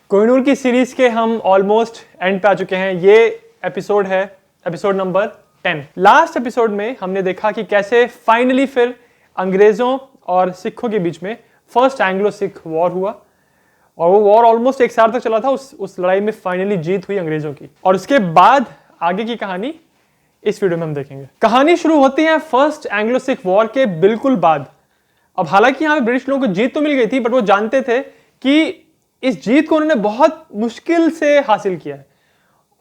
कोहिनूर की सीरीज के हम ऑलमोस्ट एंड पे आ चुके हैं। ये एपिसोड है एपिसोड नंबर 10। लास्ट एपिसोड में हमने देखा कि कैसे फाइनली फिर अंग्रेजों और सिखों के बीच में फर्स्ट एंग्लो सिख वॉर हुआ और वो वॉर ऑलमोस्ट 1 साल तक चला था। उस लड़ाई में फाइनली जीत हुई अंग्रेजों की और उसके बाद आगे की कहानी इस वीडियो में हम देखेंगे। कहानी शुरू होती है फर्स्ट एंग्लो सिख वॉर के बिल्कुल बाद। अब हालांकि यहाँ पे ब्रिटिश लोगों को जीत तो मिल गई थी, बट वो जानते थे कि इस जीत को उन्होंने बहुत मुश्किल से हासिल किया है।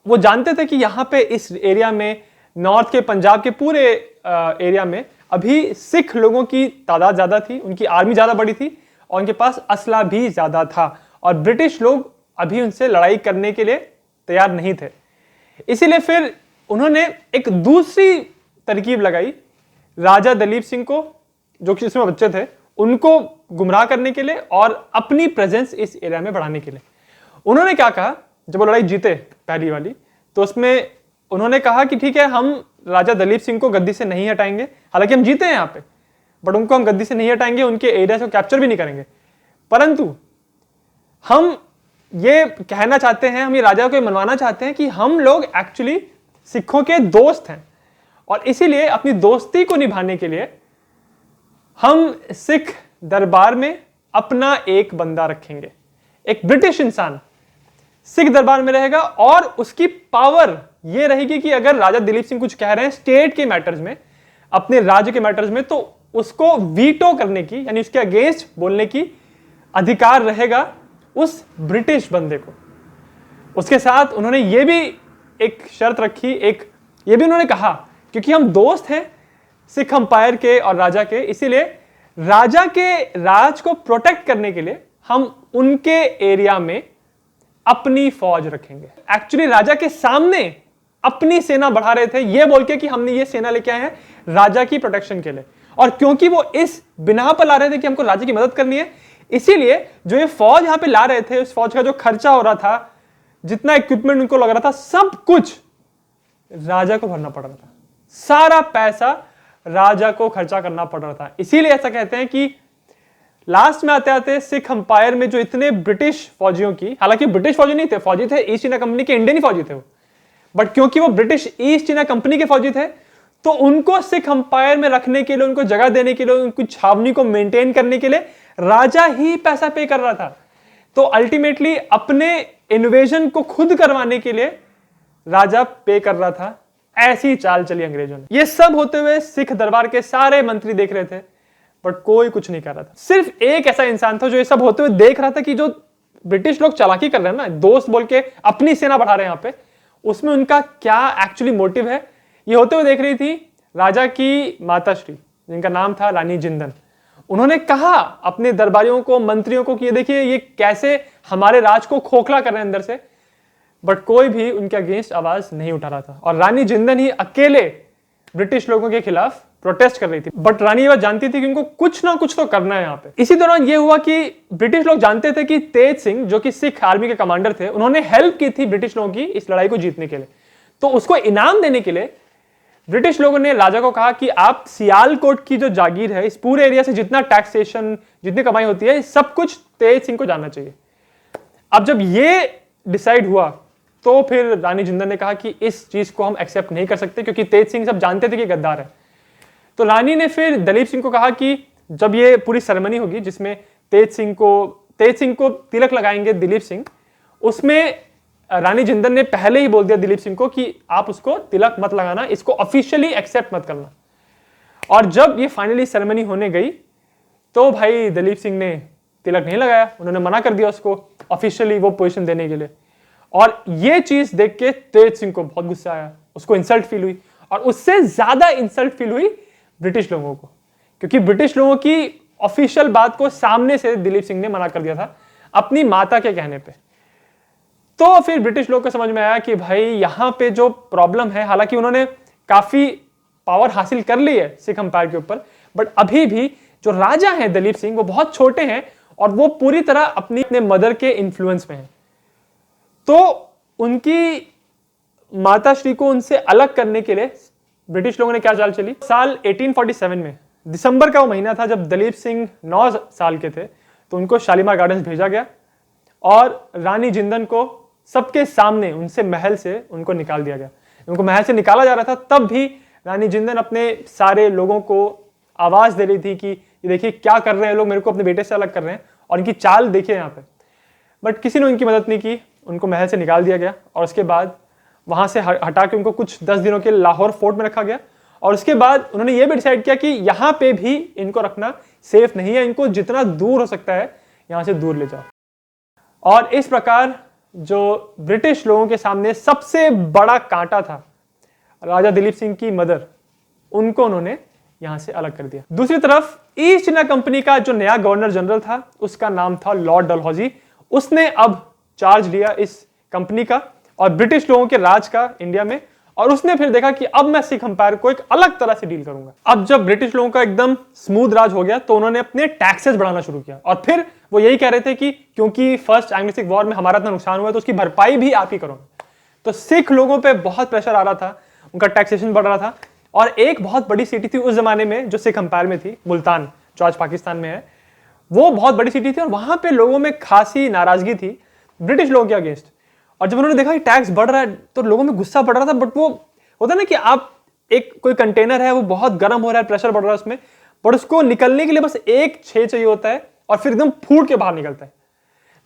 वो जानते थे कि यहाँ पे इस एरिया में, नॉर्थ के पंजाब के पूरे एरिया में अभी सिख लोगों की तादाद ज्यादा थी, उनकी आर्मी ज्यादा बड़ी थी और उनके पास असला भी ज्यादा था और ब्रिटिश लोग अभी उनसे लड़ाई करने के लिए तैयार नहीं थे। इसीलिए फिर उन्होंने एक दूसरी तरकीब लगाई। राजा दलीप सिंह को, जो कि इसमें बच्चे थे, उनको गुमराह करने के लिए और अपनी प्रेजेंस इस एरिया में बढ़ाने के लिए उन्होंने क्या कहा, जब वो लड़ाई जीते पहली वाली, तो उसमें उन्होंने कहा कि ठीक है, हम राजा दलीप सिंह को गद्दी से नहीं हटाएंगे। हालांकि हम जीते हैं यहाँ पे, बट उनको हम गद्दी से नहीं हटाएंगे, उनके एरिया को कैप्चर भी नहीं करेंगे। परंतु हम ये कहना चाहते हैं, हम ये राजा को मनवाना चाहते हैं कि हम लोग एक्चुअली सिखों के दोस्त हैं और इसीलिए अपनी दोस्ती को निभाने के लिए हम सिख दरबार में अपना एक बंदा रखेंगे। एक ब्रिटिश इंसान सिख दरबार में रहेगा और उसकी पावर यह रहेगी कि अगर राजा दिलीप सिंह कुछ कह रहे हैं स्टेट के मैटर्स में, अपने राज्य के मैटर्स में, तो उसको वीटो करने की, यानी उसके अगेंस्ट बोलने की अधिकार रहेगा उस ब्रिटिश बंदे को। उसके साथ उन्होंने ये भी एक शर्त रखी, ये भी उन्होंने कहा, क्योंकि हम दोस्त हैं सिख अंपायर के और राजा के, इसीलिए राजा के राज को प्रोटेक्ट करने के लिए हम उनके एरिया में अपनी फौज रखेंगे। एक्चुअली राजा के सामने अपनी सेना बढ़ा रहे थे, ये बोल के कि हमने ये सेना लेके आए हैं राजा की प्रोटेक्शन के लिए। और क्योंकि वो इस बिना पर ला रहे थे कि हमको राजा की मदद करनी है, इसीलिए जो ये फौज यहां पे ला रहे थे, उस फौज का जो खर्चा हो रहा था, जितना इक्विपमेंट उनको लग रहा था, सब कुछ राजा को भरना पड़ रहा था। सारा पैसा राजा को खर्चा करना पड़ रहा था। इसीलिए ऐसा कहते हैं कि लास्ट में आते आते सिख अंपायर में जो इतने ब्रिटिश फौजियों की, हालांकि ब्रिटिश फौजी नहीं थे, फौजी थे ईस्ट इंडिया कंपनी के, इंडियन फौजी थे वो, बट क्योंकि वो ब्रिटिश ईस्ट इंडिया कंपनी के फौजी थे, तो उनको सिख अंपायर में रखने के लिए, उनको जगह देने के लिए, उनकी छावनी को मेंटेन करने के लिए राजा ही पैसा पे कर रहा था। तो अल्टीमेटली अपने इन्वेजन को खुद करवाने के लिए राजा पे कर रहा था। ऐसी चाल चली अंग्रेजों ने। ये सब होते हुए सिख दरबार के सारे मंत्री देख रहे थे, बट कोई कुछ नहीं कर रहा था। सिर्फ एक ऐसा इंसान था जो ये सब होते हुए देख रहा था कि जो ब्रिटिश लोग चालाकी कर रहे हैं ना, दोस्त बोल के अपनी सेना बढ़ा रहे हैं यहाँ पे, उसमें उनका क्या एक्चुअली मोटिव है, ये होते हुए देख रही थी राजा की माताश्री, जिनका नाम था रानी जिंदन। उन्होंने कहा अपने दरबारियों को, मंत्रियों को कि ये देखिए, ये कैसे हमारे राज को खोखला कर रहे हैं अंदर से, बट कोई भी उनके अगेंस्ट आवाज नहीं उठा रहा था। और रानी जिंदन ही अकेले ब्रिटिश लोगों के खिलाफ प्रोटेस्ट कर रही थी। बट रानी ये बात जानती थी कि उनको कुछ ना कुछ तो करना है यहाँ पे। इसी दौरान ये हुआ कि ब्रिटिश लोग जानते थे कि तेज सिंह, जो कि सिख आर्मी के कमांडर थे, उन्होंने हेल्प की थी ब्रिटिश लोगों की इस लड़ाई को जीतने के लिए। तो उसको इनाम देने के लिए ब्रिटिश लोगों ने राजा को कहा कि आप सियालकोट की जो जागीर है, इस पूरे एरिया से जितना टैक्सेशन, जितनी कमाई होती है, सब कुछ तेज सिंह को जाना चाहिए। अब जब ये डिसाइड हुआ तो फिर रानी जिंदन ने कहा कि इस चीज को हम एक्सेप्ट नहीं कर सकते, क्योंकि तेज सिंह सब जानते थे कि गद्दार है। तो रानी ने फिर दलीप सिंह को कहा कि जब ये पूरी सेरेमनी होगी जिसमें तेज सिंह को तिलक लगाएंगे दिलीप सिंह, उसमें रानी जिंदन ने पहले ही बोल दिया दिलीप सिंह को कि आप उसको तिलक मत लगाना, इसको ऑफिशियली एक्सेप्ट मत करना। और जब ये फाइनली सेरेमनी होने गई तो भाई दलीप सिंह ने तिलक नहीं लगाया, उन्होंने मना कर दिया उसको ऑफिशियली वो पोजीशन देने के लिए। और ये चीज देख के तेज सिंह को बहुत गुस्सा आया, उसको इंसल्ट फील हुई, और उससे ज्यादा इंसल्ट फील हुई ब्रिटिश लोगों को, क्योंकि ब्रिटिश लोगों की ऑफिशियल बात को सामने से दिलीप सिंह ने मना कर दिया था अपनी माता के कहने पे। तो फिर ब्रिटिश लोगों को समझ में आया कि भाई यहां पे जो प्रॉब्लम है, हालांकि उन्होंने काफी पावर हासिल कर ली है सिख अंपायर के ऊपर, बट अभी भी जो राजा हैं दलीप सिंह, वो बहुत छोटे हैं और वो पूरी तरह अपने मदर के इन्फ्लुएंस में हैं। तो उनकी माताश्री को उनसे अलग करने के लिए ब्रिटिश लोगों ने क्या चाल चली। साल 1847 में दिसंबर का वो महीना था जब दलीप सिंह 9 साल के थे, तो उनको शालीमार गार्डन्स भेजा गया और रानी जिंदन को सबके सामने उनसे महल से उनको निकाल दिया गया। उनको महल से निकाला जा रहा था, तब भी रानी जिंदन अपने सारे लोगों को आवाज दे रही थी कि ये देखिए क्या कर रहे हैं लोग, मेरे को अपने बेटे से अलग कर रहे हैं, और इनकी चाल देखिए यहाँ पे। बट किसी ने उनकी मदद नहीं की, उनको महल से निकाल दिया गया और उसके बाद वहां से हटा के उनको कुछ 10 दिनों के लाहौर फोर्ट में रखा गया। और उसके बाद उन्होंने ये भी डिसाइड किया कि यहाँ पे भी इनको रखना सेफ नहीं है, इनको जितना दूर हो सकता है यहाँ से दूर ले जाओ। और इस प्रकार जो ब्रिटिश लोगों के सामने सबसे बड़ा कांटा था, राजा दिलीप सिंह की मदर, उनको उन्होंने यहां से अलग कर दिया। दूसरी तरफ ईस्ट इंडिया कंपनी का जो नया गवर्नर जनरल था, उसका नाम था लॉर्ड डलहौजी। उसने अब चार्ज लिया इस कंपनी का और ब्रिटिश लोगों के राज का इंडिया में, और उसने फिर देखा कि अब मैं सिख अंपायर को एक अलग तरह से डील करूंगा। अब जब ब्रिटिश लोगों का एकदम स्मूथ राज हो गया तो उन्होंने अपने टैक्सेस बढ़ाना शुरू किया, और फिर वो यही कह रहे थे कि क्योंकि फर्स्ट एंग्लो सिख वॉर में हमारा इतना नुकसान हुआ तो उसकी भरपाई भी आप ही करो। तो सिख लोगों पे बहुत प्रेशर आ रहा था, उनका टैक्सेशन बढ़ रहा था। और एक बहुत बड़ी सिटी थी उस जमाने में जो सिख अंपायर में थी, मुल्तान, जो आज पाकिस्तान में है, वो बहुत बड़ी सिटी थी और वहां पे लोगों में खासी नाराजगी थी ब्रिटिश लोगों के अगेंस्ट। और जब उन्होंने देखा कि टैक्स बढ़ रहा है तो लोगों में गुस्सा बढ़ रहा था। बट वो होता है ना कि आप एक कोई कंटेनर है, वो बहुत गर्म हो रहा है, प्रेशर बढ़ रहा है उसमें, बट उसको निकलने के लिए बस एक छेद चाहिए होता है और फिर एकदम फूट के बाहर निकलता है।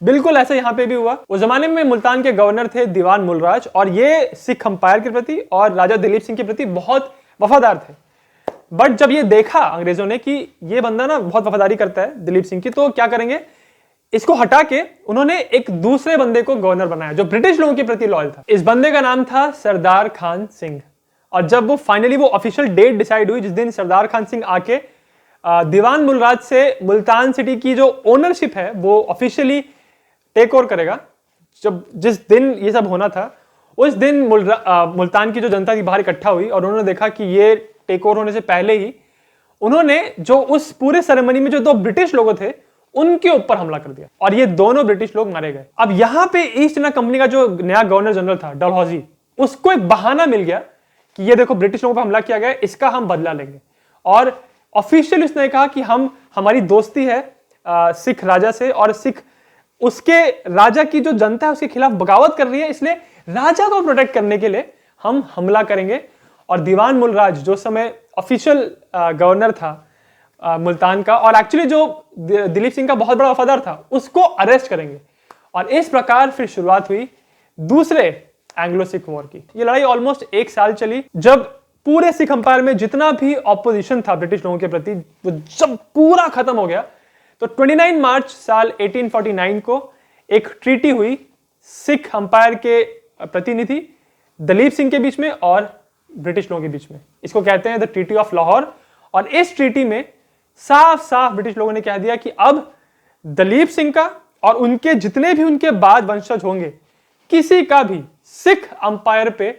बिल्कुल ऐसा यहां पे भी हुआ। उस जमाने में मुल्तान के गवर्नर थे दीवान मुलराज, और ये सिख अंपायर के प्रति और राजा दिलीप सिंह के प्रति बहुत वफादार थे। बट जब ये देखा अंग्रेजों ने कि ये बंदा ना बहुत वफादारी करता है दिलीप सिंह की, तो क्या करेंगे, इसको हटा के उन्होंने एक दूसरे बंदे को गवर्नर बनाया जो ब्रिटिश लोगों के प्रति लॉयल था। इस बंदे का नाम था सरदार खान सिंह। और जब वो फाइनली वो ऑफिशियल डेट डिसाइड हुई जिस दिन सरदार खान सिंह आके दीवान मुलराज से मुल्तान सिटी की जो ओनरशिप है वो ऑफिशियली टेक ओवर करेगा, जब जिस दिन ये सब होना था उस दिन मुल्तान की जो जनता थी बाहर इकट्ठा हुई और उन्होंने देखा कि ये टेक ओवर होने से पहले ही उन्होंने जो उस पूरे सेरेमनी में जो दो ब्रिटिश लोग थे उनके ऊपर हमला कर दिया और ये दोनों ब्रिटिश लोग मारे गए। अब यहां पे ईस्ट इंडिया कंपनी का जो नया गवर्नर जनरल था डलहौजी, उसको एक बहाना मिल गया कि ये देखो ब्रिटिश लोगों पर हमला किया गया, इसका हम बदला लेंगे। और ऑफिशियली उसने कहा कि हमारी दोस्ती है सिख राजा से, और सिख उसके राजा की जो जनता है उसके खिलाफ बगावत कर रही है, इसलिए राजा को प्रोटेक्ट करने के लिए हम हमला करेंगे। और दीवान मुलराज जो समय ऑफिशियल गवर्नर था मुल्तान का, और एक्चुअली जो दिलीप सिंह का बहुत बड़ा वफादार था, उसको अरेस्ट करेंगे। और इस प्रकार फिर शुरुआत हुई दूसरे एंग्लो सिख वॉर की। ये लड़ाई ऑलमोस्ट 1 साल चली। जब पूरे सिख अंपायर में जितना भी ऑपोजिशन था ब्रिटिश लोगों के प्रति वो जब पूरा खत्म हो गया, तो 29 मार्च साल 1849 को एक ट्रीटी हुई सिख अंपायर के प्रतिनिधि दलीप सिंह के बीच में और ब्रिटिश लोगों के बीच में। इसको कहते हैं द ट्रीटी ऑफ लाहौर। और इस ट्रीटी में साफ साफ ब्रिटिश लोगों ने कह दिया कि अब दलीप सिंह का और उनके जितने भी उनके बाद वंशज होंगे, किसी का भी सिख अंपायर पे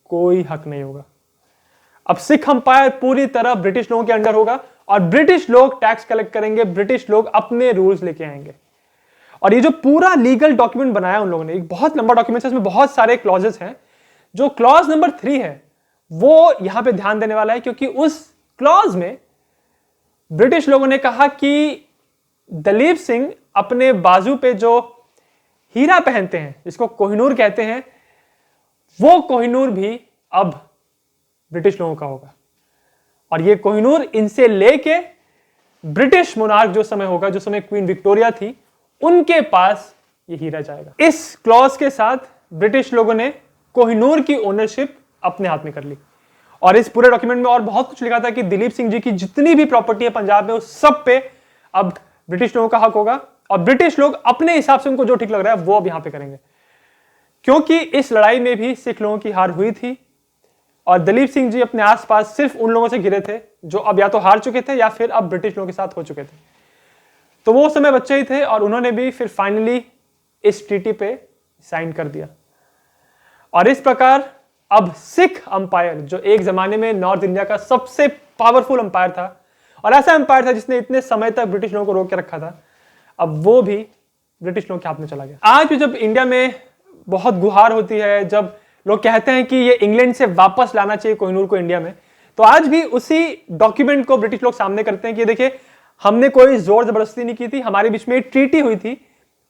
कोई हक नहीं होगा। अब सिख अंपायर पूरी तरह ब्रिटिश लोगों के अंडर होगा और ब्रिटिश लोग टैक्स कलेक्ट करेंगे, ब्रिटिश लोग अपने रूल्स लेके आएंगे। और ये जो पूरा लीगल डॉक्यूमेंट बनाया उन लोगों ने, एक बहुत लंबा डॉक्यूमेंट है, इसमें बहुत सारे क्लॉजेस हैं। जो क्लॉज नंबर 3 है वो यहां पे ध्यान देने वाला है, क्योंकि उस क्लॉज में ब्रिटिश लोगों ने कहा कि दलीप सिंह अपने बाजू पे जो हीरा पहनते हैं, जिसको कोहिनूर कहते हैं, वो कोहिनूर भी अब ब्रिटिश लोगों का होगा। और ये कोहिनूर इनसे लेके ब्रिटिश मोनार्क जो समय होगा, जो समय क्वीन विक्टोरिया थी, उनके पास ये हीरा जाएगा। इस क्लॉज के साथ ब्रिटिश लोगों ने कोहिनूर की ओनरशिप अपने हाथ में कर ली। और इस पूरे डॉक्यूमेंट में और बहुत कुछ लिखा था कि दिलीप सिंह जी की जितनी भी प्रॉपर्टी है पंजाब में, उस सब पे अब ब्रिटिश लोगों का हक होगा और ब्रिटिश लोग अपने हिसाब से उनको जो ठीक लग रहा है वो अब यहां पे करेंगे। क्योंकि इस लड़ाई में भी सिख लोगों की हार हुई थी और दलीप सिंह जी अपने आसपास सिर्फ उन लोगों से घिरे थे जो अब या तो हार चुके थे या फिर अब ब्रिटिश लोगों के साथ हो चुके थे। तो वो समय बच्चे ही थे और उन्होंने भी फिर फाइनली इस ट्रीटी पे साइन कर दिया। और इस प्रकार अब सिख अंपायर, जो एक जमाने में नॉर्थ इंडिया का सबसे पावरफुल अंपायर था और ऐसा अंपायर था जिसने इतने समय तक ब्रिटिश लोगों को रोक के रखा था, अब वो भी ब्रिटिश लोगों के हाथ में चला गया। आज भी जब इंडिया में बहुत गुहार होती है, जब लोग कहते हैं कि ये इंग्लैंड से वापस लाना चाहिए कोहिनूर को इंडिया में, तो आज भी उसी डॉक्यूमेंट को ब्रिटिश लोग सामने करते हैं कि देखिए हमने कोई जोर जबरदस्ती नहीं की थी, हमारे बीच में एक ट्रीटी हुई थी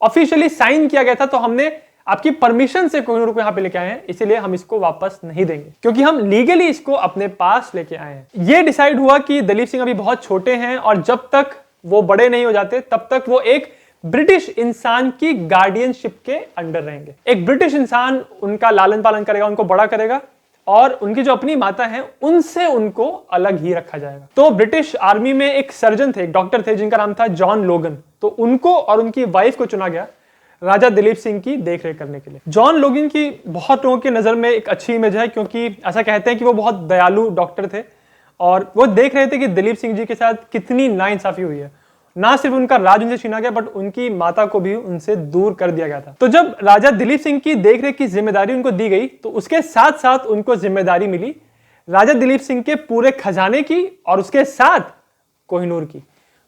ऑफिशियली साइन किया गया था, तो हमने आपकी परमिशन से कोहिनूर को यहां पे लेके आए हैं, इसीलिए हम इसको वापस नहीं देंगे, क्योंकि हम लीगली इसको अपने पास लेके आए हैं। ये डिसाइड हुआ कि दलीप सिंह अभी बहुत छोटे हैं और जब तक वो बड़े नहीं हो जाते तब तक वो एक ब्रिटिश इंसान की गार्डियनशिप के अंडर रहेंगे। एक ब्रिटिश इंसान उनका लालन पालन करेगा, उनको बड़ा करेगा, और उनकी जो अपनी माता है उनसे उनको अलग ही रखा जाएगा। तो ब्रिटिश आर्मी में एक सर्जन थे, एक डॉक्टर थे जिनका नाम था जॉन लोगन, तो उनको और उनकी वाइफ को चुना गया राजा दिलीप सिंह की देखरेख करने के लिए। जॉन लोगन की बहुत लोगों की नजर में एक अच्छी इमेज है, क्योंकि ऐसा कहते हैं कि वो बहुत दयालु डॉक्टर थे और वो देख रहे थे कि दिलीप सिंह जी के साथ कितनी नाइंसाफी हुई है। ना सिर्फ उनका राज उनसे छीना गया, बट उनकी माता को भी उनसे दूर कर दिया गया था। तो जब राजा दिलीप सिंह की देखरेख की जिम्मेदारी उनको दी गई, तो उसके साथ साथ उनको जिम्मेदारी मिली राजा दिलीप सिंह के पूरे खजाने की और उसके साथ कोहिनूर की।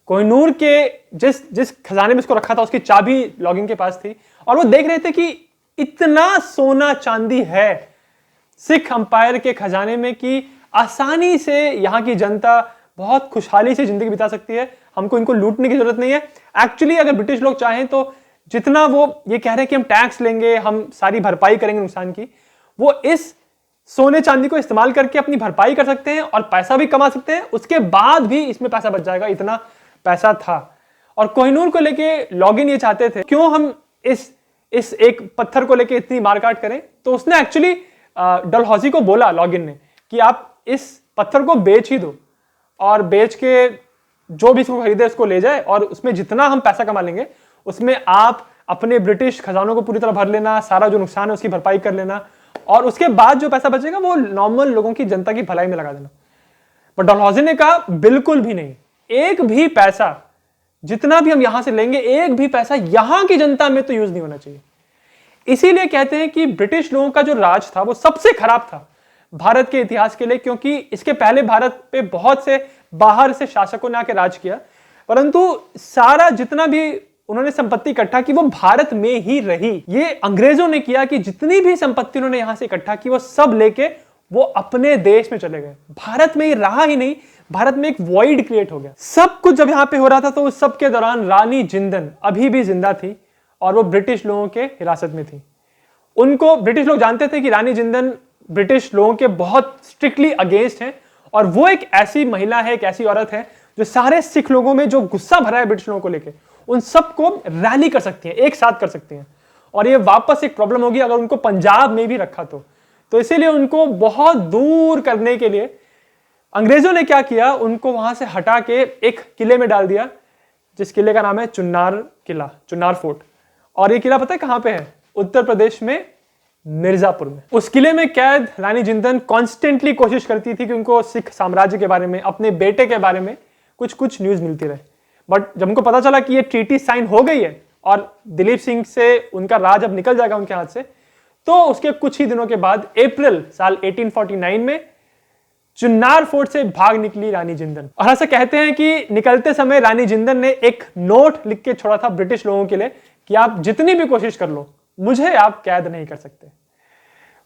कोहिनूर के जिस खजाने में इसको रखा था उसकी चाबी लॉगिन के पास थी, और वो देख रहे थे कि इतना सोना चांदी है सिख अंपायर के खजाने में कि आसानी से यहाँ की जनता बहुत खुशहाली से जिंदगी बिता सकती है। हमको इनको लूटने की जरूरत नहीं है। एक्चुअली अगर ब्रिटिश लोग चाहें तो जितना वो ये कह रहे हैं कि हम टैक्स लेंगे, हम सारी भरपाई करेंगे नुकसान की, वो इस सोने चांदी को इस्तेमाल करके अपनी भरपाई कर सकते हैं और पैसा भी कमा सकते हैं। उसके बाद भी इसमें पैसा बच जाएगा, इतना पैसा था। और कोहिनूर को लेके लॉगिन ये चाहते थे, क्यों हम इस एक पत्थर को लेके इतनी मारकाट करें। तो उसने एक्चुअली डलहौजी को बोला लॉगिन ने कि आप इस पत्थर को बेच ही दो, और बेच के जो भी इसको खरीदे उसको ले जाए, और उसमें जितना हम पैसा कमा लेंगे उसमें आप अपने ब्रिटिश खजानों को पूरी तरह भर लेना, सारा जो नुकसान है उसकी भरपाई कर लेना, और उसके बाद जो पैसा बचेगा वो नॉर्मल लोगों की, जनता की भलाई में लगा देना। बट डलहौजी ने कहा बिल्कुल भी नहीं, एक भी पैसा जितना भी हम यहां से लेंगे, एक भी पैसा यहां की जनता में तो यूज नहीं होना चाहिए। इसीलिए कहते हैं कि ब्रिटिश लोगों का जो राज था वो सबसे खराब था भारत के इतिहास के लिए, क्योंकि इसके पहले भारत पे बहुत से बाहर से शासकों ने आके राज किया, परंतु सारा जितना भी उन्होंने संपत्ति इकट्ठा की वो भारत में ही रही। ये अंग्रेजों ने किया कि जितनी भी संपत्ति उन्होंने यहां से इकट्ठा की वो सब लेके वो अपने देश में चले गए, भारत में ही रहा ही नहीं। भारत में एक वॉइड क्रिएट हो गया। सब कुछ जब यहां पे हो रहा था तो उस सब के दौरान रानी जिंदन अभी भी जिंदा थी और वो ब्रिटिश लोगों के हिरासत में थी। उनको ब्रिटिश लोग जानते थे कि रानी जिंदन ब्रिटिश लोगों के बहुत स्ट्रिक्टली अगेंस्ट हैं, और वो एक ऐसी महिला है, एक ऐसी औरत है जो सारे सिख लोगों में जो गुस्सा भरा है ब्रिटिश लोगों को लेके, उन सबको रैली कर सकती है, एक साथ कर सकती हैं। और ये वापस एक प्रॉब्लम होगी अगर उनको पंजाब में भी रखा तो इसीलिए उनको बहुत दूर करने के लिए अंग्रेजों ने क्या किया, उनको वहां से हटा के एक किले में डाल दिया, जिस किले का नाम है चुन्नार किला, चुन्नार फोर्ट। और ये किला पता है कहां पे है? उत्तर प्रदेश में मिर्जापुर में। उस किले में कैद रानी जिंदन कॉन्स्टेंटली कोशिश करती थी कि उनको सिख साम्राज्य के बारे में, अपने बेटे के बारे में कुछ न्यूज मिलती रहे। बट जब उनको पता चला कि ये ट्रीटी साइन हो गई है और दिलीप सिंह से उनका राज अब निकल जाएगा उनके हाथ से, तो उसके कुछ ही दिनों के बाद अप्रैल साल 1849 में चुन्नार फोर्ट से भाग निकली रानी जिंदन। और ऐसा कहते हैं कि निकलते समय रानी जिंदन ने एक नोट लिख के छोड़ा था ब्रिटिश लोगों के लिए कि आप जितनी भी कोशिश कर लो, मुझे आप कैद नहीं कर सकते।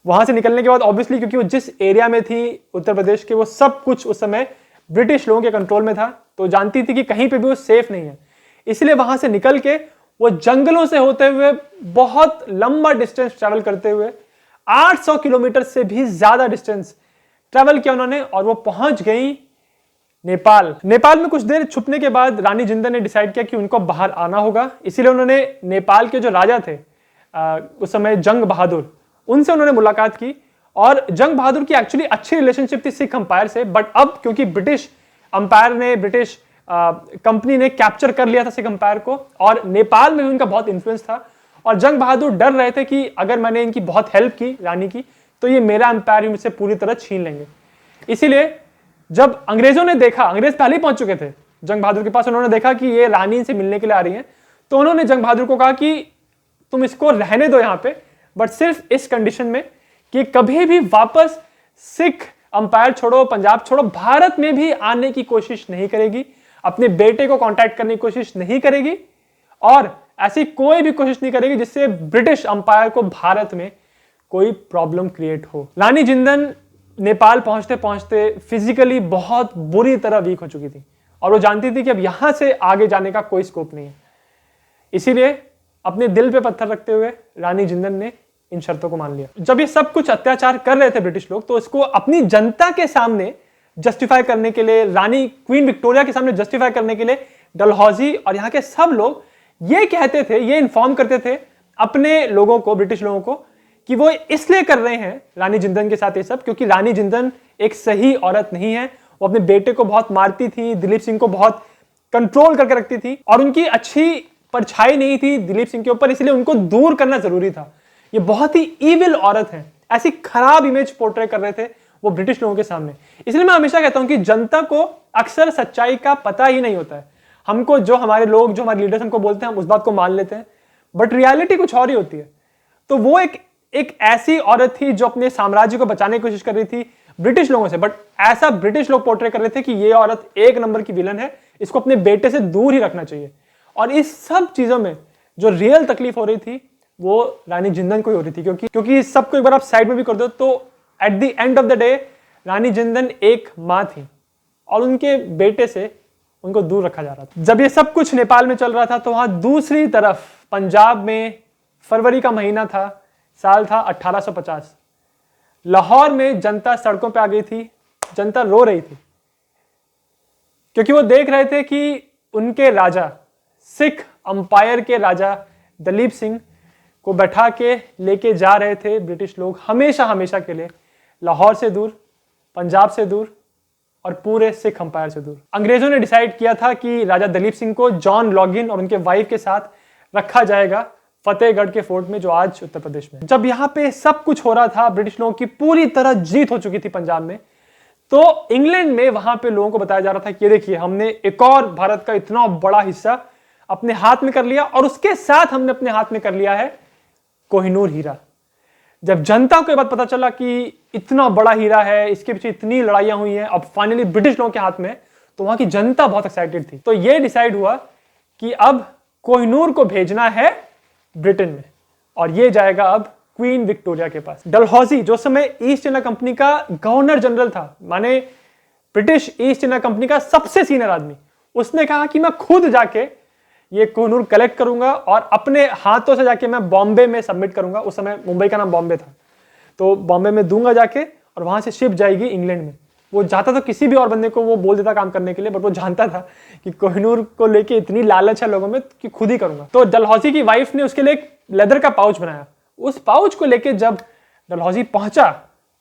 वहां से निकलने के बाद ऑब्वियसली, क्योंकि वो जिस एरिया में थी उत्तर प्रदेश के, वो सब कुछ उस समय ब्रिटिश लोगों के कंट्रोल में था, तो जानती थी कि कहीं पे भी वो सेफ नहीं है। इसलिए वहां से निकल के वो जंगलों से होते हुए बहुत लंबा डिस्टेंस ट्रैवल करते हुए 800 किलोमीटर से भी ज्यादा डिस्टेंस ट्रैवल किया उन्होंने, और वो पहुंच गई नेपाल। नेपाल में कुछ देर छुपने के बाद रानी जिंदन ने डिसाइड किया कि उनको बाहर आना होगा। इसीलिए उन्होंने नेपाल के जो राजा थे उस समय जंग बहादुर, उनसे उन्होंने मुलाकात की। और जंग बहादुर की एक्चुअली अच्छी रिलेशनशिप थी सिख अंपायर से, बट अब क्योंकि ब्रिटिश अंपायर ने, ब्रिटिश कंपनी ने कैप्चर कर लिया था सिख अंपायर को, और नेपाल में भी उनका बहुत इन्फ्लुएंस था, और जंग बहादुर डर रहे थे कि अगर मैंने इनकी बहुत हेल्प की रानी की, तो ये मेरा अंपायर ही मुझसे पूरी तरह छीन लेंगे। इसीलिए जब अंग्रेजों ने देखा, अंग्रेज पहले ही पहुंच चुके थे जंग बहादुर के पास, उन्होंने देखा कि ये रानी से मिलने के लिए आ रही हैं, तो उन्होंने जंग बहादुर को कहा कि तुम इसको रहने दो यहाँ पे, बट सिर्फ इस कंडीशन में कि कभी भी वापस सिख अंपायर छोड़ो, पंजाब छोड़ो, भारत में भी आने की कोशिश नहीं करेगी, अपने बेटे को कांटेक्ट करने की कोशिश नहीं करेगी, और ऐसी कोई भी कोशिश नहीं करेगी जिससे ब्रिटिश अंपायर को भारत में कोई प्रॉब्लम क्रिएट हो। रानी जिंदन नेपाल पहुंचते पहुंचते फिजिकली बहुत बुरी तरह वीक हो चुकी थी, और वो जानती थी कि अब यहां से आगे जाने का कोई स्कोप नहीं है। इसीलिए अपने दिल पे पत्थर रखते हुए रानी जिंदन ने इन शर्तों को मान लिया। जब ये सब कुछ अत्याचार कर रहे थे ब्रिटिश लोग, तो इसको अपनी जनता के सामने जस्टिफाई करने के लिए, रानी क्वीन विक्टोरिया के सामने जस्टिफाई करने के लिए डलहौजी और यहाँ के सब लोग ये कहते थे, ये इन्फॉर्म करते थे अपने लोगों को, ब्रिटिश लोगों को, कि वो इसलिए कर रहे हैं रानी जिंदन के साथ ये सब क्योंकि रानी जिंदन एक सही औरत नहीं है। वो अपने बेटे को बहुत मारती थी, दिलीप सिंह को बहुत कंट्रोल करके रखती थी और उनकी अच्छी परछाई नहीं थी दिलीप सिंह के ऊपर, इसलिए उनको दूर करना जरूरी था। ये बहुत ही ईविल औरत है, ऐसी खराब इमेज पोर्ट्रे कर रहे थे वो ब्रिटिश लोगों के सामने। इसलिए मैं हमेशा कहता हूं कि जनता को अक्सर सच्चाई का पता ही नहीं होता है। हमको जो हमारे लोग, जो हमारे लीडर्स हमको बोलते हैं, हम उस बात को मान लेते हैं, बट रियलिटी कुछ और ही होती है। तो वो एक ऐसी औरत थी जो अपने साम्राज्य को बचाने की कोशिश कर रही थी ब्रिटिश लोगों से, बट ऐसा ब्रिटिश लोग पोर्ट्रे कर रहे थे कि ये औरत एक नंबर की विलन है, इसको अपने बेटे से दूर ही रखना चाहिए। और इस सब चीजों में जो रियल तकलीफ हो रही थी वो रानी जिंदन को ही हो रही थी, क्योंकि इस सबको एक बार आप साइड में भी कर दो तो at the end of the day Rani Jindan एक मां थी और उनके बेटे से उनको दूर रखा जा रहा था। जब ये सब कुछ नेपाल में चल रहा था तो वहां दूसरी तरफ पंजाब में फरवरी का महीना था, साल था 1850। लाहौर में जनता सड़कों पे आ गई थी, जनता रो रही थी क्योंकि वो देख रहे थे कि उनके राजा, सिख अंपायर के राजा दलीप सिंह को बैठा के लेके जा रहे थे ब्रिटिश लोग हमेशा हमेशा के लिए लाहौर से दूर, पंजाब से दूर और पूरे सिख अंपायर से दूर। अंग्रेजों ने डिसाइड किया था कि राजा दलीप सिंह को जॉन लॉगिन और उनके वाइफ के साथ रखा जाएगा फतेहगढ़ के फोर्ट में, जो आज उत्तर प्रदेश में। जब यहाँ पे सब कुछ हो रहा था, ब्रिटिश लोगों की पूरी तरह जीत हो चुकी थी पंजाब में, तो इंग्लैंड में वहां पे लोगों को बताया जा रहा था कि ये देखिए हमने एक और भारत का इतना बड़ा हिस्सा अपने हाथ में कर लिया और उसके साथ हमने अपने हाथ में कर लिया है कोहिनूर हीरा। जब जनता को ये बात पता चला कि इतना बड़ा हीरा है, इसके पीछे इतनी लड़ाइयां हुई हैं, अब फाइनली ब्रिटिश लोगों के हाथ में, तो वहां की जनता बहुत एक्साइटेड थी। तो ये डिसाइड हुआ कि अब कोहिनूर को भेजना है ब्रिटेन में और ये जाएगा अब क्वीन विक्टोरिया के पास। डलहौजी जो समय ईस्ट इंडिया कंपनी का गवर्नर जनरल था, माने ब्रिटिश ईस्ट इंडिया कंपनी का सबसे सीनियर आदमी, उसने कहा कि मैं खुद जाके ये कोहिनूर कलेक्ट करूंगा और अपने हाथों से जाके मैं बॉम्बे में सबमिट करूंगा। उस समय मुंबई का नाम बॉम्बे था, तो बॉम्बे में दूंगा जाके और वहां से शिप जाएगी इंग्लैंड में। वो जाता तो किसी भी और बंदे को वो बोल देता काम करने के लिए, बट वो जानता था कि कोहिनूर को लेके इतनी लालच है लोगों में कि खुद ही करूंगा। तो डलहौजी की वाइफ ने उसके लिए एक लेदर का पाउच बनाया। उस पाउच को लेके जब डलहौजी पहुंचा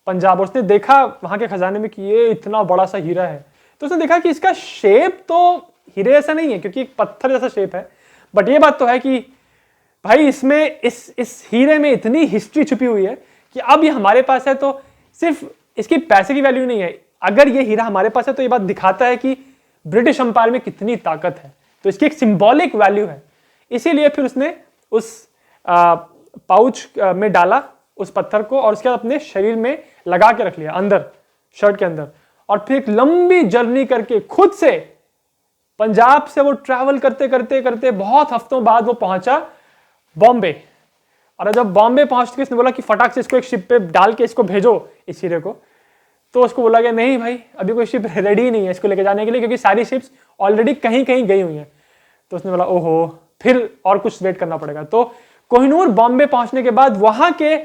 पंजाब, उसने देखा वहां के खजाने में कि ये इतना बड़ा सा हीरा है, तो उसने देखा कि इसका शेप तो हीरे जैसा नहीं है क्योंकि एक पत्थर जैसा शेप है, बट ये बात तो है कि भाई इसमें इस हीरे में इतनी हिस्ट्री छुपी हुई है कि अब ये हमारे पास है तो सिर्फ इसकी पैसे की वैल्यू नहीं है, अगर ये हीरा हमारे पास है तो ये बात दिखाता है कि ब्रिटिश अंपायर में कितनी ताकत है, तो इसकी एक सिंबॉलिक वैल्यू है। इसीलिए फिर उसने उस पाउच में डाला उस पत्थर को और उसके बाद अपने शरीर में लगा के रख लिया अंदर, शर्ट के अंदर, और फिर एक लंबी जर्नी करके खुद से पंजाब से वो ट्रैवल करते करते करते बहुत हफ्तों बाद वो पहुंचा बॉम्बे। और जब बॉम्बे पहुंच के इसने बोला कि फटाक से इसको एक शिप पे डाल के इसको भेजो इस हीरे को, तो उसको बोला गया नहीं भाई अभी कोई शिप रेडी नहीं है इसको लेके जाने के लिए, क्योंकि सारी शिप्स ऑलरेडी कहीं कहीं गई हुई हैं। तो उसने बोला ओहो, फिर और कुछ वेट करना पड़ेगा। तो कोहिनूर बॉम्बे पहुंचने के बाद वहां के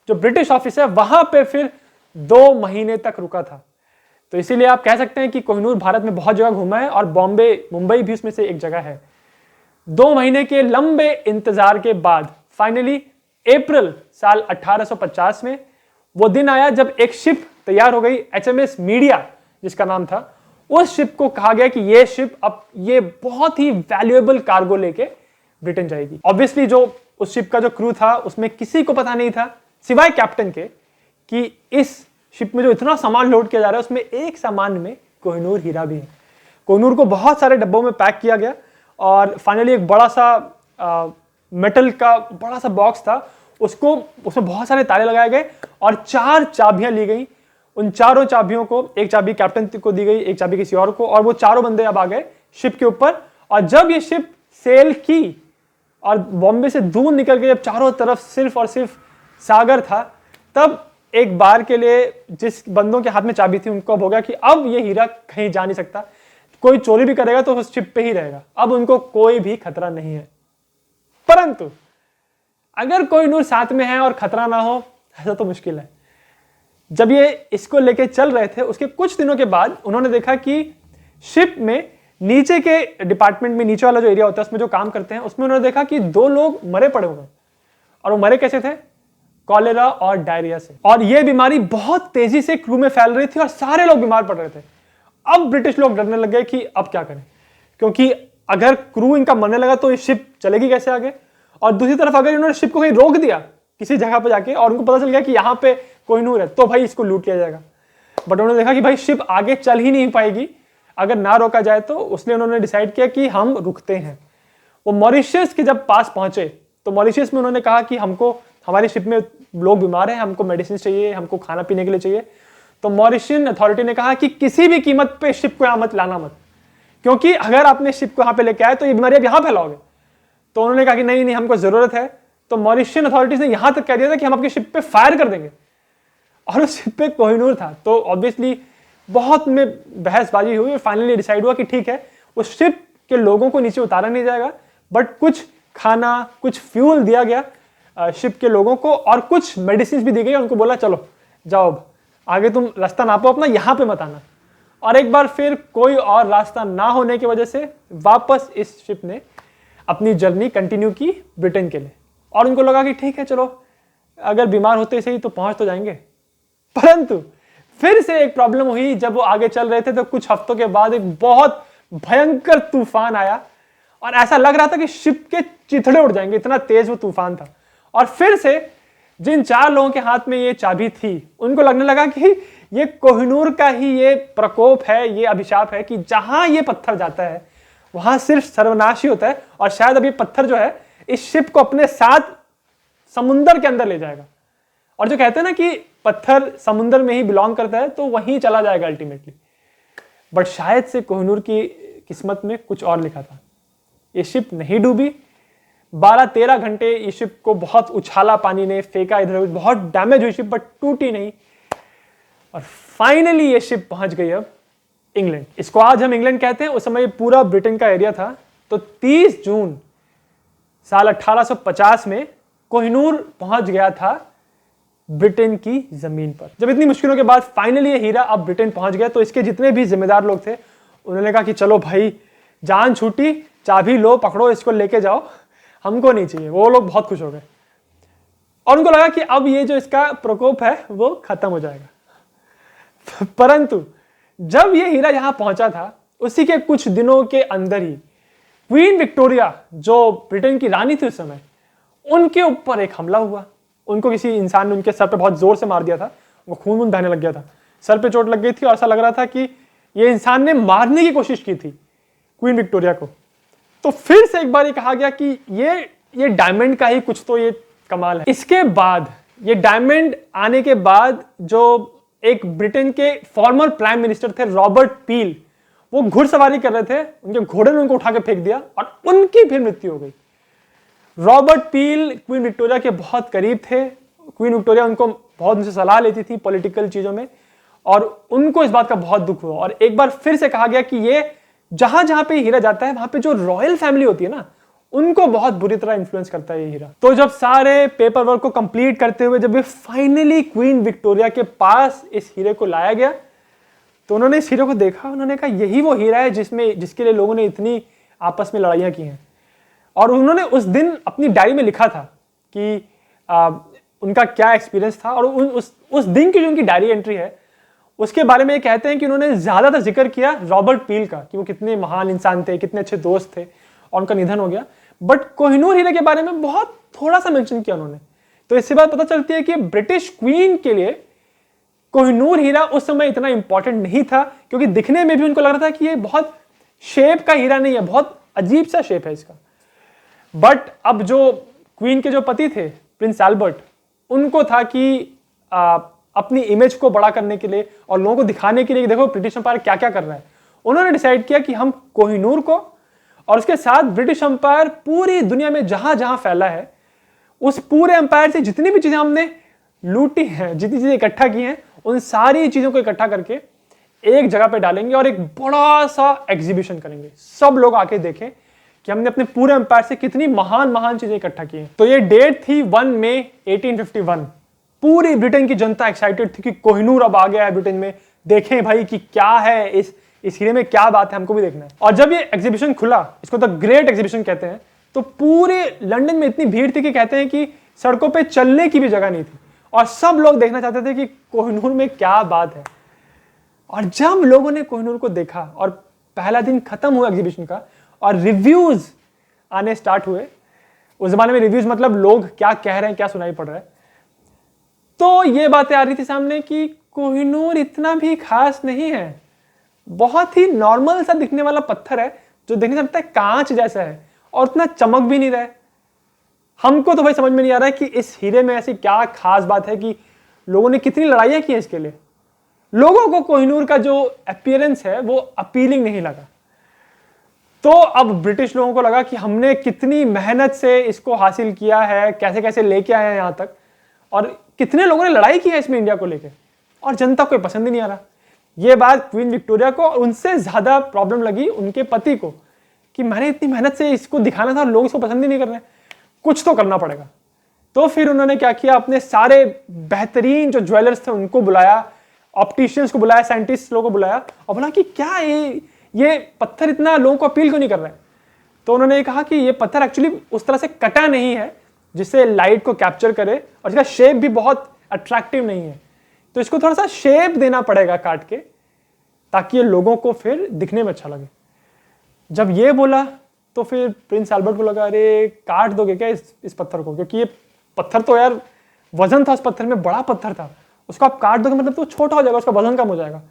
जो ब्रिटिश ऑफिस है वहां पे फिर 2 महीने तक रुका था। तो इसीलिए आप कह सकते हैं कि कोहिनूर भारत में बहुत जगह घूमा है और बॉम्बे, मुंबई भी उसमें से एक जगह है। 2 महीने के लंबे इंतजार के बाद फाइनली अप्रैल साल 1850 में वो दिन आया जब एक शिप तैयार हो गई, HMS मीडिया जिसका नाम था। उस शिप को कहा गया कि ये शिप अब ये बहुत ही वैल्यूएबल कार्गो लेके ब्रिटेन जाएगी। ऑब्वियसली जो उस शिप का जो क्रू था उसमें किसी को पता नहीं था सिवाय कैप्टन के कि इस शिप में जो इतना सामान लोड किया जा रहा है उसमें एक सामान में कोहिनूर हीरा भी है। कोहिनूर को बहुत सारे डब्बों में पैक किया गया और फाइनली एक बड़ा सा मेटल का बड़ा सा बॉक्स था, उसमें बहुत सारे ताले लगाए गए और 4 चाबियां ली गई। उन चारों चाबियों को, एक चाबी कैप्टन को दी गई, एक चाबी किसी और को, और वो चारों बंदे अब आ गए शिप के ऊपर। और जब ये शिप सेल की और बॉम्बे से दूर निकल के जब चारों तरफ सिर्फ और सिर्फ सागर था, तब एक बार के लिए जिस बंदों के हाथ में चाबी थी उनको अब हो गया कि अब ये हीरा कहीं जा नहीं सकता, कोई चोरी भी करेगा तो उस शिप पे ही रहेगा, अब उनको कोई भी खतरा नहीं है। परंतु अगर कोहिनूर साथ में है और खतरा ना हो, ऐसा तो मुश्किल है। जब ये इसको लेके चल रहे थे, उसके कुछ दिनों के बाद उन्होंने देखा कि शिप में नीचे के डिपार्टमेंट में, नीचे वाला जो एरिया होता है उसमें जो काम करते हैं, उसमें उन्होंने देखा कि 2 लोग मरे पड़े हुए हैं। और वो मरे कैसे थे? कॉलेरा और डायरिया से। और ये बीमारी बहुत तेजी से क्रू में फैल रही थी और सारे लोग बीमार पड़ रहे थे। अब ब्रिटिश लोग डरने लग गए कि अब क्या करें, क्योंकि अगर क्रू इनका मरने लगा तो ये शिप चलेगी कैसे आगे। और दूसरी तरफ अगर इन्होंने शिप को कहीं रोक दिया किसी जगह पर जाके और उनको पता चल गया कि यहाँ पे कोहिनूर है, तो भाई इसको लूट लिया जाएगा। बट उन्होंने देखा कि भाई शिप आगे चल ही नहीं पाएगी अगर ना रोका जाए, तो इसलिए उन्होंने डिसाइड किया कि हम रुकते हैं। वो मॉरिशस के जब पास पहुंचे तो मॉरिशस में उन्होंने कहा कि हमको, हमारी शिप में लोग बीमार हैं, हमको मेडिसिन चाहिए, हमको खाना पीने के लिए चाहिए। तो मॉरिशियन अथॉरिटी ने कहा कि किसी भी कीमत पे शिप को यहाँ मत लाना मत, क्योंकि अगर आपने शिप को यहाँ पे लेके आए तो ये बीमारी आप यहाँ फैलाओगे। तो उन्होंने कहा कि नहीं नहीं, हमको जरूरत है। तो मॉरिशियन अथॉरिटीज ने यहाँ तक कह दिया था कि हम आपकी शिप पे फायर कर देंगे। और उस शिप पे कोहिनूर था, तो ऑब्वियसली बहुत में बहसबाजी हुई और फाइनली डिसाइड हुआ कि ठीक है, उस शिप के लोगों को नीचे उतारा नहीं जाएगा, बट कुछ खाना, कुछ फ्यूल दिया गया शिप के लोगों को और कुछ मेडिसिन भी दी गई। उनको बोला चलो जाओ, अब आगे तुम रास्ता नापो अपना, यहाँ पे मत आना। और एक बार फिर कोई और रास्ता ना होने की वजह से वापस इस शिप ने अपनी जर्नी कंटिन्यू की ब्रिटेन के लिए। और उनको लगा कि ठीक है चलो, अगर बीमार होते सही तो पहुंच तो जाएंगे। परंतु फिर से एक प्रॉब्लम हुई। जब वो आगे चल रहे थे तो कुछ हफ्तों के बाद एक बहुत भयंकर तूफान आया और ऐसा लग रहा था कि शिप के चिथड़े उड़ जाएंगे, इतना तेज वो तूफान था। और फिर से जिन 4 लोगों के हाथ में ये चाबी थी, उनको लगने लगा कि ये कोहिनूर का ही ये प्रकोप है, ये अभिशाप है कि जहां ये पत्थर जाता है वहां सिर्फ सर्वनाश ही होता है। और शायद अब ये पत्थर जो है इस शिप को अपने साथ समुंदर के अंदर ले जाएगा। और जो कहते हैं ना कि पत्थर समुंदर में ही बिलोंग करता है, तो वहीं चला जाएगा अल्टीमेटली। बट शायद से कोहिनूर की किस्मत में कुछ और लिखा था। ये शिप नहीं डूबी। 12-13 घंटे इस शिप को बहुत उछाला पानी ने, फेंका इधर उधर, बहुत डैमेज हुई शिप, बट टूटी नहीं। और फाइनली ये शिप पहुंच गई अब इंग्लैंड। इसको आज हम इंग्लैंड कहते हैं, उस समय पूरा ब्रिटेन का एरिया था। तो 30 जून साल 1850 में कोहिनूर पहुंच गया था ब्रिटेन की जमीन पर। जब इतनी मुश्किलों के बाद फाइनली ये हीरा अब ब्रिटेन पहुंच गया, तो इसके जितने भी जिम्मेदार लोग थे उन्होंने कहा कि चलो भाई, जान छूटी, चाबी लो, पकड़ो, इसको लेके जाओ, हमको नहीं चाहिए। वो लोग बहुत खुश हो गए और उनको लगा कि अब ये जो इसका प्रकोप है वो खत्म हो जाएगा। परंतु जब ये हीरा यहां पहुंचा था, उसी के कुछ दिनों के अंदर ही क्वीन विक्टोरिया, जो ब्रिटेन की रानी थी उस समय, उनके ऊपर एक हमला हुआ। उनको किसी इंसान ने उनके सर पे बहुत जोर से मार दिया था। वो खून वून बहने लग गया था, सर पे चोट लग गई थी और ऐसा लग रहा था कि ये इंसान ने मारने की कोशिश की थी क्वीन विक्टोरिया को। तो फिर से एक बार ये कहा गया कि ये डायमंड का ही कुछ तो ये कमाल है। इसके बाद ये डायमंड आने के बाद जो एक ब्रिटेन के फॉर्मर प्राइम मिनिस्टर थे रॉबर्ट पील, वो घुड़सवारी कर रहे थे, उनके घोड़े ने उनको उठा के फेंक दिया और उनकी फिर मृत्यु हो गई। रॉबर्ट पील क्वीन विक्टोरिया के बहुत करीब थे। क्वीन विक्टोरिया उनको बहुत उनसे सलाह लेती थी पॉलिटिकल चीजों में, और उनको इस बात का बहुत दुख हुआ। और एक बार फिर से कहा गया कि ये जहां जहां पे हीरा जाता है, वहां पे जो रॉयल फैमिली होती है ना, उनको बहुत बुरी तरह इन्फ्लुएंस करता है ये हीरा। तो जब सारे पेपर वर्क को कंप्लीट करते हुए जब ये फाइनली क्वीन विक्टोरिया के पास इस हीरे को लाया गया, तो उन्होंने इस हीरे को देखा, उन्होंने कहा यही वो हीरा है जिसके लिए लोगों ने इतनी आपस में लड़ाइयां की हैं। और उन्होंने उस दिन अपनी डायरी में लिखा था कि उनका क्या एक्सपीरियंस था। और उस दिन की जो उनकी डायरी एंट्री है, उसके बारे में ये कहते हैं कि उन्होंने ज्यादातर जिक्र किया रॉबर्ट पील का, कि वो कितने महान इंसान थे, कितने अच्छे दोस्त थे, और उनका निधन हो गया। बट कोहिनूर हीरे के बारे में बहुत थोड़ा सा मेंशन किया उन्होंने। तो इससे बात पता चलती है कि ब्रिटिश क्वीन के लिए कोहिनूर हीरा उस समय इतना इंपॉर्टेंट नहीं था, क्योंकि दिखने में भी उनको लग रहा था कि ये बहुत शेप का हीरा नहीं है, बहुत अजीब सा शेप है इसका। बट अब जो क्वीन के जो पति थे प्रिंस एल्बर्ट, उनको था कि अपनी इमेज को बड़ा करने के लिए और लोगों को दिखाने के लिए कि देखो ब्रिटिश एम्पायर क्या क्या कर रहा है, उन्होंने डिसाइड किया कि हम कोहिनूर को और उसके साथ ब्रिटिश एम्पायर पूरी दुनिया में जहां जहां फैला है, उस पूरे एम्पायर से जितनी भी चीजें हमने लूटी हैं, जितनी चीजें इकट्ठा की हैं, उन सारी चीजों को इकट्ठा करके एक जगह पे डालेंगे और एक बड़ा सा एग्जीबिशन करेंगे। सब लोग आके देखें कि हमने अपने पूरे एम्पायर से कितनी महान महान चीजें इकट्ठा की हैं। तो ये डेट थी 1 मई 1851। पूरी ब्रिटेन की जनता एक्साइटेड थी कि कोहिनूर अब आ गया है ब्रिटेन में, देखें भाई कि क्या है इस हीरे में, क्या बात है, हमको भी देखना है। और जब ये एग्जीबिशन खुला, इसको द ग्रेट एग्जीबिशन कहते हैं, तो पूरे लंदन में इतनी भीड़ थी कि कहते हैं कि सड़कों पे चलने की भी जगह नहीं थी और सब लोग देखना चाहते थे कि कोहिनूर में क्या बात है। और जब लोगों ने कोहिनूर को देखा और पहला दिन खत्म हुआ एग्जीबिशन का और रिव्यूज आने स्टार्ट हुए, उस जमाने में रिव्यूज मतलब लोग क्या कह रहे हैं, क्या सुनाई पड़ रहा है, तो ये बातें आ रही थी सामने कि कोहिनूर इतना भी खास नहीं है, बहुत ही नॉर्मल सा दिखने वाला पत्थर है जो देखने से लगता है कांच जैसा है और उतना चमक भी नहीं रहा है। हमको तो भाई समझ में नहीं आ रहा है कि इस हीरे में ऐसी क्या खास बात है कि लोगों ने कितनी लड़ाइयां की हैं इसके लिए। लोगों को कोहिनूर का जो अपीयरेंस है वो अपीलिंग नहीं लगा। तो अब ब्रिटिश लोगों को लगा कि हमने कितनी मेहनत से इसको हासिल किया है, कैसे कैसे लेके आए हैं यहां तक, और कितने लोगों ने लड़ाई की है इसमें इंडिया को लेकर, और जनता को पसंद ही नहीं आ रहा। ये बात क्वीन विक्टोरिया को और उनसे ज्यादा प्रॉब्लम लगी उनके पति को कि मैंने इतनी मेहनत से इसको दिखाना था और लोग इसको पसंद ही नहीं कर रहे, कुछ तो करना पड़ेगा। तो फिर उन्होंने क्या किया, अपने सारे बेहतरीन जो ज्वेलर्स थे उनको बुलाया, ऑप्टिशियंस को बुलाया, साइंटिस्ट लोगों को बुलाया और बोला कि क्या ये पत्थर इतना लोगों को अपील क्यों नहीं कर रहा है। तो उन्होंने कहा कि ये पत्थर एक्चुअली उस तरह से कटा नहीं है जिससे लाइट को कैप्चर करे और इसका शेप भी बहुत अट्रैक्टिव नहीं है, तो इसको थोड़ा सा शेप देना पड़ेगा काट के ताकि ये लोगों को फिर दिखने में अच्छा लगे। जब ये बोला तो फिर प्रिंस एल्बर्ट को लगा अरे काट दोगे क्या इस पत्थर को, क्योंकि ये पत्थर तो यार वजन था उस पत्थर में, बड़ा पत्थर था, उसको आप काट दोगे मतलब तो छोटा हो जाएगा, उसका वजन कम हो जाएगा।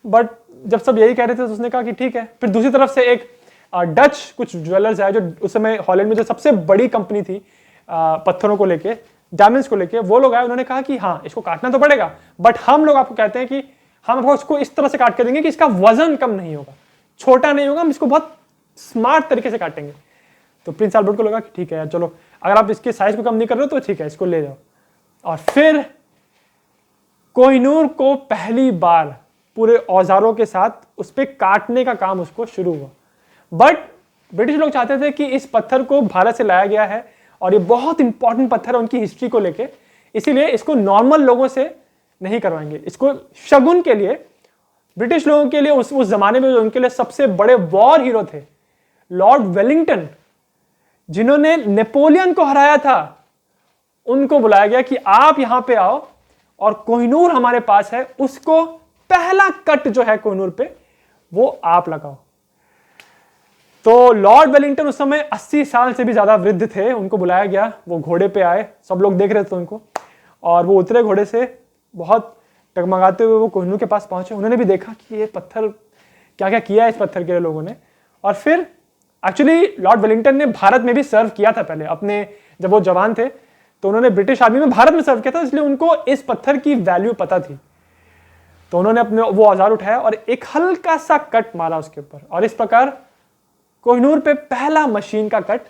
बट जब सब यही कह रहे थे तो उसने कहा कि ठीक है। फिर दूसरी तरफ से एक डच कुछ ज्वेलर्स है जो उस समय हॉलैंड में जो सबसे बड़ी कंपनी थी पत्थरों को लेके, डायमंड्स को लेके, वो लोग आए, उन्होंने कहा कि हाँ इसको काटना तो पड़ेगा बट हम लोग आपको कहते हैं कि हम आपको इसको इस तरह से काट के देंगे कि इसका वजन कम नहीं होगा, छोटा नहीं होगा, हम इसको बहुत स्मार्ट तरीके से काटेंगे। तो प्रिंस एल्बर्ट को लगा कि ठीक है यार चलो, अगर आप इसके साइज को कम नहीं कर रहे हो तो ठीक है, इसको ले जाओ। और फिर कोहिनूर को पहली बार पूरे औजारों के साथ उस पर काटने का काम उसको शुरू हुआ। बट ब्रिटिश लोग चाहते थे कि इस पत्थर को भारत से लाया गया है और ये बहुत इंपॉर्टेंट पत्थर है उनकी हिस्ट्री को लेके, इसीलिए इसको नॉर्मल लोगों से नहीं करवाएंगे, इसको शगुन के लिए, ब्रिटिश लोगों के लिए उस जमाने में जो उनके लिए सबसे बड़े वॉर हीरो थे लॉर्ड वेलिंगटन, जिन्होंने नेपोलियन को हराया था, उनको बुलाया गया कि आप यहां पे आओ और कोहिनूर हमारे पास है, उसको पहला कट जो है कोहिनूर पे वो आप लगाओ। तो लॉर्ड वेलिंगटन उस समय 80 साल से भी ज्यादा वृद्ध थे, उनको बुलाया गया, वो घोड़े पे आए, सब लोग देख रहे थे उनको, और वो उतरे घोड़े से, बहुत टगमगाते हुए वो कोहिनूर के पास पहुंचे। उन्होंने भी देखा कि ये पत्थर क्या क्या किया है इस पत्थर के लोगों ने। और फिर एक्चुअली लॉर्ड वेलिंगटन ने भारत में भी सर्व किया था पहले, अपने जब वो जवान थे तो उन्होंने ब्रिटिश आर्मी में भारत में सर्व किया था, इसलिए उनको इस पत्थर की वैल्यू पता थी। तो उन्होंने अपने वो औजार उठाया और एक हल्का सा कट मारा उसके ऊपर, और इस प्रकार कोहिनूर पे पहला मशीन का कट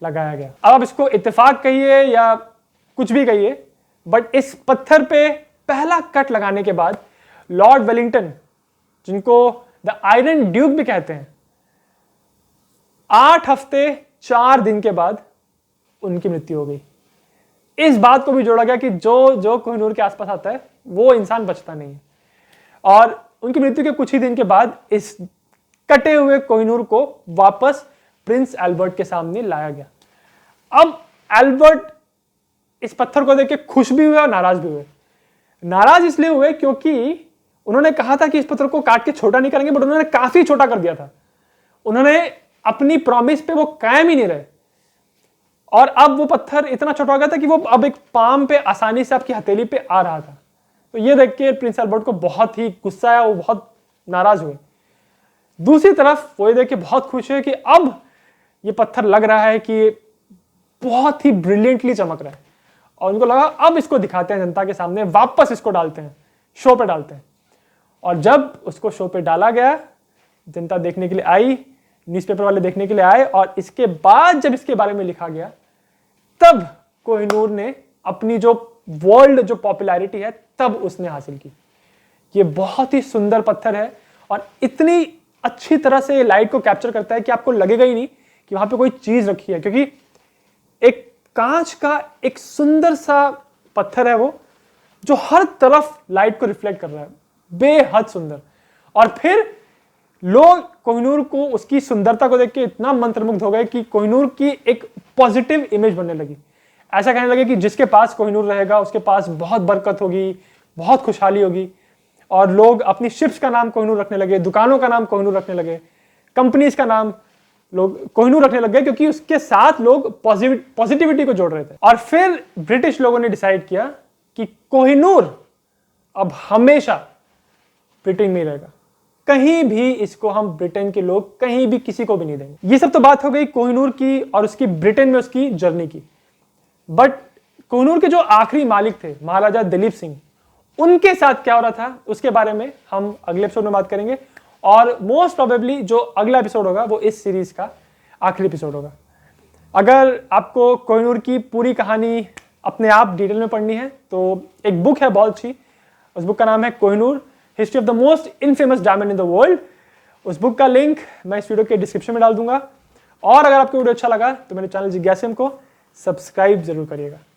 लगाया गया। अब आप इसको इत्तेफाक कहिए या कुछ भी कहिए, बट इस पत्थर पे पहला कट लगाने के बाद लॉर्ड वेलिंगटन, जिनको द आयरन ड्यूक भी कहते हैं, 8 हफ्ते 4 दिन के बाद उनकी मृत्यु हो गई। इस बात को भी जोड़ा गया कि जो कोहिनूर के आसपास आता है वो इंसान बचता नहीं है, और उनकी मृत्यु के कुछ ही दिन के बाद इस कटे हुए कोहिनूर को वापस प्रिंस एल्बर्ट के सामने लाया गया। अब एल्बर्ट इस पत्थर को देख के खुश भी हुए और नाराज भी हुए। नाराज इसलिए हुए क्योंकि उन्होंने कहा था कि इस पत्थर को काट के छोटा नहीं करेंगे, बट उन्होंने काफी छोटा कर दिया था। उन्होंने अपनी प्रॉमिस पे वो कायम ही नहीं रहे, और अब वो पत्थर इतना छोटा हो गया था कि वो अब एक पाम पे आसानी से आपकी हथेली पे आ रहा था। तो ये देख के प्रिंस एल्बर्ट को बहुत ही गुस्सा आया, वो बहुत नाराज हुए। दूसरी तरफ वो ये देख के बहुत खुश है कि अब ये पत्थर लग रहा है कि बहुत ही ब्रिलियंटली चमक रहा है, और उनको लगा अब इसको दिखाते हैं जनता के सामने, वापस इसको डालते हैं, शो पे डालते हैं। और जब उसको शो पे डाला गया, जनता देखने के लिए आई, न्यूज़पेपर वाले देखने के लिए आए, और इसके बाद जब इसके बारे में लिखा गया, तब कोहिनूर ने अपनी जो वर्ल्ड जो पॉपुलैरिटी है तब उसने हासिल की। ये बहुत ही सुंदर पत्थर है और इतनी अच्छी तरह से लाइट को कैप्चर करता है कि आपको लगेगा ही नहीं कि वहां पे कोई चीज रखी है, क्योंकि एक कांच का एक सुंदर सा पत्थर है वो, जो हर तरफ लाइट को रिफ्लेक्ट कर रहा है, बेहद सुंदर। और फिर लोग कोहिनूर को, उसकी सुंदरता को देख के इतना मंत्रमुग्ध हो गए कि कोहिनूर की एक पॉजिटिव इमेज बनने लगी। ऐसा कहने लगे कि जिसके पास कोहिनूर रहेगा उसके पास बहुत बरकत होगी, बहुत खुशहाली होगी। और लोग अपनी शिप्स का नाम कोहिनूर रखने लगे, दुकानों का नाम कोहिनूर रखने लगे, कंपनीज का नाम लोग कोहिनूर रखने लग गए, क्योंकि उसके साथ लोग पॉजिटिविटी को जोड़ रहे थे। और फिर ब्रिटिश लोगों ने डिसाइड किया कि कोहिनूर अब हमेशा ब्रिटेन में ही रहेगा, कहीं भी इसको हम ब्रिटेन के लोग कहीं भी किसी को भी नहीं देंगे। ये सब तो बात हो गई कोहिनूर की और उसकी ब्रिटेन में उसकी जर्नी की। बट कोहिनूर के जो आखिरी मालिक थे महाराजा दिलीप सिंह, उनके साथ क्या हो रहा था उसके बारे में हम अगले एपिसोड में बात करेंगे। और मोस्ट प्रोबेबली जो अगला एपिसोड होगा वो इस सीरीज का आखिरी एपिसोड होगा। अगर आपको कोहिनूर की पूरी कहानी अपने आप डिटेल में पढ़नी है तो एक बुक है बहुत अच्छी, उस बुक का नाम है Kohinoor, history of the most infamous diamond in the world. उस बुक का लिंक मैं इस वीडियो के डिस्क्रिप्शन में डाल दूंगा। और अगर आपको वीडियो अच्छा लगा तो मेरे चैनल जिज्ञासिम को सब्सक्राइब जरूर करिएगा।